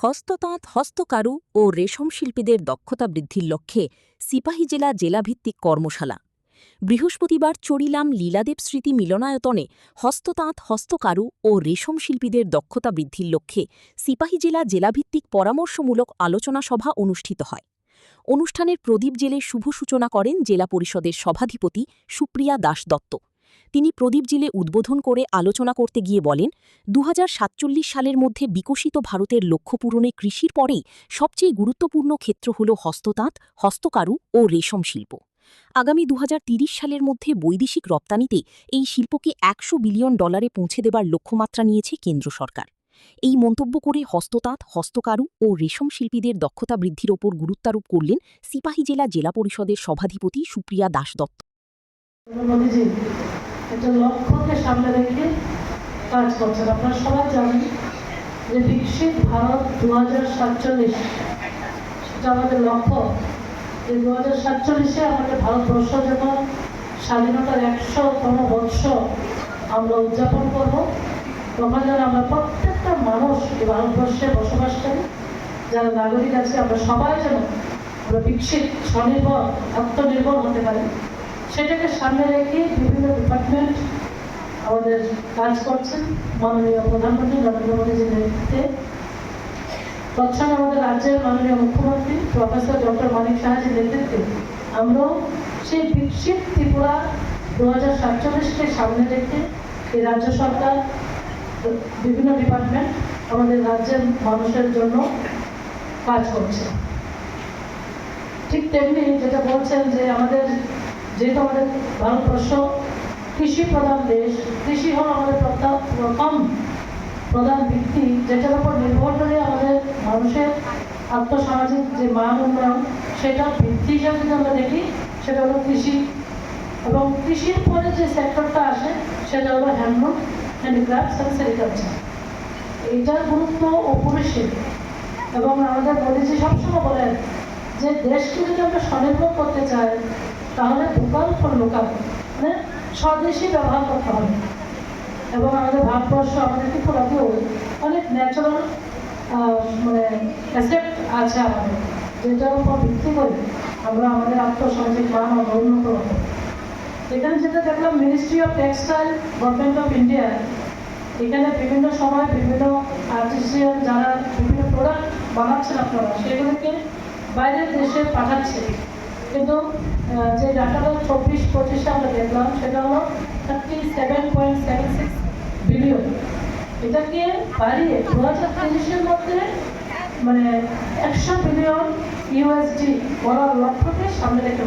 হস্ততাঁত, হস্তকারু ও রেশম শিল্পীদের দক্ষতা বৃদ্ধির লক্ষ্যে সিপাহী জেলা জেলাভিত্তিক কর্মশালা। বৃহস্পতিবার চড়িলাম লীলাদেব স্মৃতি মিলনায়তনে হস্ততাঁত, হস্তকারু ও রেশম শিল্পীদের দক্ষতা বৃদ্ধির লক্ষ্যে সিপাহী জেলা জেলাভিত্তিক পরামর্শমূলক আলোচনা সভা অনুষ্ঠিত হয়। অনুষ্ঠানের প্রদীপ জেলে শুভ সূচনা করেন জেলা পরিষদের সভাধিপতি সুপ্রিয়া দাস দত্ত। তিনি প্রদীপ জেলে উদ্বোধন করে আলোচনা করতে গিয়ে বলেন, ২০৪৭ সালের মধ্যে বিকশিত ভারতের লক্ষ্য পূরণে কৃষির পরেই সবচেয়ে গুরুত্বপূর্ণ ক্ষেত্র হল হস্ততাঁত, হস্তকারু ও রেশম শিল্প। আগামী ২০৩০ সালের মধ্যে বৈদেশিক রপ্তানিতে এই শিল্পকে $১০০ বিলিয়ন পৌঁছে দেবার লক্ষ্যমাত্রা নিয়েছে কেন্দ্র সরকার। এই মন্তব্য করে হস্ততাঁত, হস্তকারু ও রেশম শিল্পীদের দক্ষতা বৃদ্ধির ওপর গুরুত্বারোপ করলেন সিপাহী জেলা জেলা পরিষদের সভাধিপতি সুপ্রিয়া দাস দত্ত। একটা লক্ষ্যকে সামনে রেখে কাজ করছেন। আপনারা সবাই জানেন যে বিকশিত ভারত 2047 সেটা আমাদের লক্ষ্য। যে 2047-এ আমাদের ভারতবর্ষ যেন স্বাধীনতার 100তম বর্ষ আমরা উদযাপন করব। তখন যেন আমরা প্রত্যেকটা মানুষ এই ভারতবর্ষে বসবাসকারী যারা নাগরিক আছে আমরা সবাই যেন আমরা বিকশিত, স্বনির্ভর, আত্মনির্ভর হতে পারি। সেটাকে সামনে রেখে বিভিন্ন ডিপার্টমেন্ট আমাদের কাজ করছেন। মাননীয় প্রধানমন্ত্রী নরেন্দ্র মোদীজির নেতৃত্বে, তৎসঙ্গে আমাদের রাজ্যের মাননীয় মুখ্যমন্ত্রী প্রফেসর ডক্টর মানিক সাহাজির নেতৃত্বে আমরাও সেই বিকশিত ত্রিপুরা 2047-কে সামনে রেখে এই রাজ্য সরকার বিভিন্ন ডিপার্টমেন্ট আমাদের রাজ্যের মানুষের জন্য কাজ করছে। ঠিক তেমনি যেটা বলছেন যে আমাদের যেহেতু আমাদের ভারতবর্ষ কৃষি প্রধান দেশ, কৃষি হল আমাদের প্রথম প্রধান ভিত্তি, যেটার উপর নির্ভর করে আমাদের মানুষের আর্থসামাজিক যে মান উন্নয়ন, সেটা ভিত্তি হিসাবে যদি আমরা দেখি সেটা হলো কৃষি। এবং কৃষির পরে যে সেক্টরটা আসে সেটা হলো হ্যান্ডলুম, হ্যান্ডিক্রাফটস এবং সেরিকালচার। এইটার গুরুত্ব অপরিসীম। এবং আমাদের মোদীজি সবসময় বলেন যে দেশকে যদি আমরা স্বনির্ভর করতে চাই তাহলে ভোকাল ফর লোকাল, মানে স্বদেশী ব্যবহার করতে হবে। এবং আমাদের ভারতবর্ষ, আমাদের ত্রিপুরাতেও অনেক ন্যাচারাল মানে অ্যাসেট আছে আমাদের, যেটার উপর ভিত্তি করে আমরা আমাদের আর্থসামাজিক মান উন্নত করব। এখানে যেটা দেখলাম, ministry of textile, government of India, এখানে বিভিন্ন সময় বিভিন্ন আর্টিসিয়ান যারা বিভিন্ন প্রোডাক্ট বানাচ্ছেন আপনারা, সেগুলোকে বাইরের দেশে পাঠাচ্ছে। কিন্তু যে ডাটাটা 24-25 আমরা দেখলাম সেটা হলো 37.76 বিলিয়ন। এটাকে বাড়িয়ে 2030-এর মধ্যে মানে $100 বিলিয়ন করার লক্ষ্যকে সামনে রেখে